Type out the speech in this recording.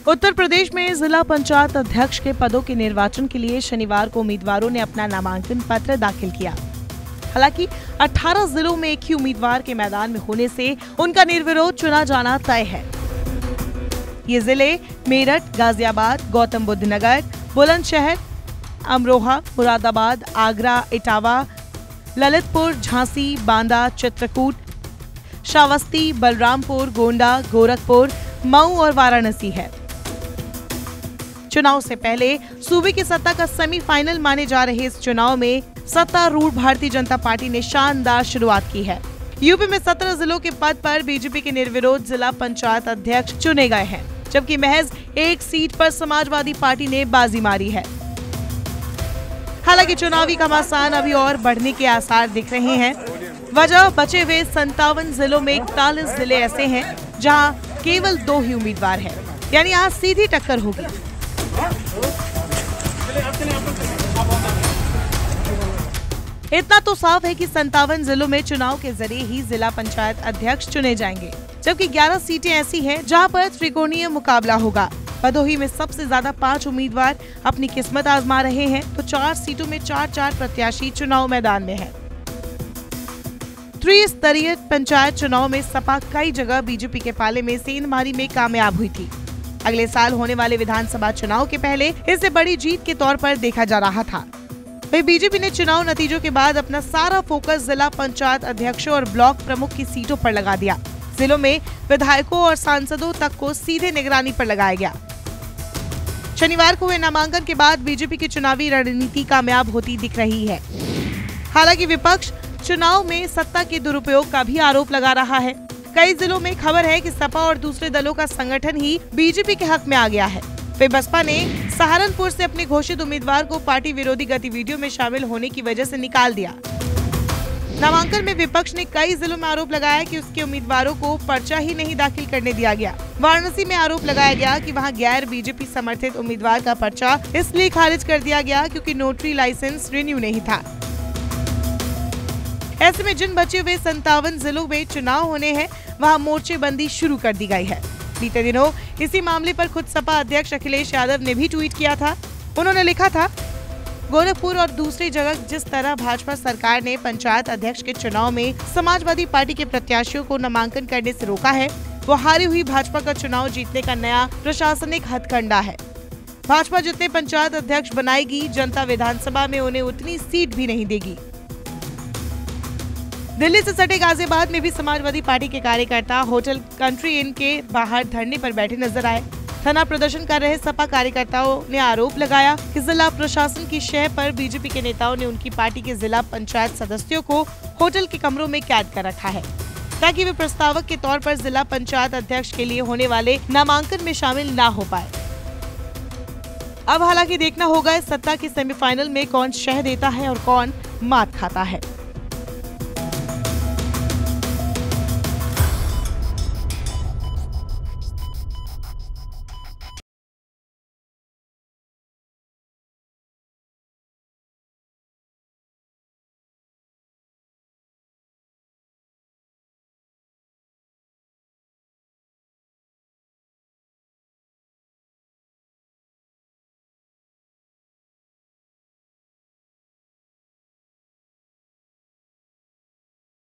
उत्तर प्रदेश में जिला पंचायत अध्यक्ष के पदों के निर्वाचन के लिए शनिवार को उम्मीदवारों ने अपना नामांकन पत्र दाखिल किया। हालांकि 18 जिलों में एक ही उम्मीदवार के मैदान में होने से उनका निर्विरोध चुना जाना तय है। ये जिले मेरठ, गाजियाबाद, गौतम बुद्ध नगर, बुलंदशहर, अमरोहा, मुरादाबाद, आगरा, इटावा, ललितपुर, झांसी, बांदा, चित्रकूट, श्रावस्ती, बलरामपुर, गोंडा, गोरखपुर, मऊ और वाराणसी है। चुनाव से पहले सूबे की सत्ता का सेमीफाइनल माने जा रहे इस चुनाव में सत्तारूढ़ भारतीय जनता पार्टी ने शानदार शुरुआत की है। यूपी में 17 जिलों के पद पर बीजेपी के निर्विरोध जिला पंचायत अध्यक्ष चुने गए हैं, जबकि महज एक सीट पर समाजवादी पार्टी ने बाजी मारी है। हालांकि चुनावी घमासान अभी और बढ़ने के आसार दिख रहे हैं। वजह बचे हुए 57 जिलों में 41 जिले ऐसे हैं जहां केवल 2 ही उम्मीदवार हैं, यानी आज सीधी टक्कर होगी। इतना तो साफ है कि 57 जिलों में चुनाव के जरिए ही जिला पंचायत अध्यक्ष चुने जाएंगे, जबकि 11 सीटें ऐसी हैं जहां पर त्रिकोणीय मुकाबला होगा। भदोही में सबसे ज्यादा 5 उम्मीदवार अपनी किस्मत आजमा रहे हैं, तो 4 सीटों में 4-4 प्रत्याशी चुनाव मैदान में है। त्रिस्तरीय पंचायत चुनाव में सपा कई जगह बीजेपी के पाले में सेंधमारी में कामयाब हुई थी। अगले साल होने वाले विधानसभा चुनाव के पहले इसे बड़ी जीत के तौर पर देखा जा रहा था। वहीं बीजेपी ने चुनाव नतीजों के बाद अपना सारा फोकस जिला पंचायत अध्यक्षों और ब्लॉक प्रमुख की सीटों पर लगा दिया। जिलों में विधायकों और सांसदों तक को सीधे निगरानी पर लगाया गया। शनिवार को हुए नामांकन के बाद बीजेपी की चुनावी रणनीति कामयाब होती दिख रही है। हालांकि विपक्ष चुनाव में सत्ता के दुरुपयोग का भी आरोप लगा रहा है। कई जिलों में खबर है कि सपा और दूसरे दलों का संगठन ही बीजेपी के हक में आ गया है। फिर बसपा ने सहारनपुर से अपने घोषित उम्मीदवार को पार्टी विरोधी गतिविधियों में शामिल होने की वजह से निकाल दिया। नामांकन में विपक्ष ने कई जिलों में आरोप लगाया कि उसके उम्मीदवारों को पर्चा ही नहीं दाखिल करने दिया गया। वाराणसी में आरोप लगाया गया कि वहां गैर बीजेपी समर्थित उम्मीदवार का पर्चा इसलिए खारिज कर दिया गया क्योंकि नोटरी लाइसेंस रिन्यू नहीं था। ऐसे में जिन बचे हुए 57 जिलों में चुनाव होने हैं, वहां मोर्चेबंदी शुरू कर दी गई है। बीते दिनों इसी मामले पर खुद सपा अध्यक्ष अखिलेश यादव ने भी ट्वीट किया था। उन्होंने लिखा था, गोरखपुर और दूसरी जगह जिस तरह भाजपा सरकार ने पंचायत अध्यक्ष के चुनाव में समाजवादी पार्टी के प्रत्याशियों को नामांकन करने से रोका है, वो हारी हुई भाजपा का चुनाव जीतने का नया प्रशासनिक हथकंडा है। भाजपा जितने पंचायत अध्यक्ष बनाएगी, जनता विधानसभा में उन्हें उतनी सीट भी नहीं देगी। दिल्ली से सटे गाजियाबाद में भी समाजवादी पार्टी के कार्यकर्ता होटल कंट्री इन के बाहर धरने पर बैठे नजर आए। धरना प्रदर्शन कर रहे सपा कार्यकर्ताओं ने आरोप लगाया कि जिला प्रशासन की शह पर बीजेपी के नेताओं ने उनकी पार्टी के जिला पंचायत सदस्यों को होटल के कमरों में कैद कर रखा है, ताकि वे प्रस्तावक के तौर पर जिला पंचायत अध्यक्ष के लिए होने वाले नामांकन में शामिल न हो पाए। अब हालांकि देखना होगा इस सत्ता के सेमीफाइनल में कौन शह देता है और कौन मात खाता है।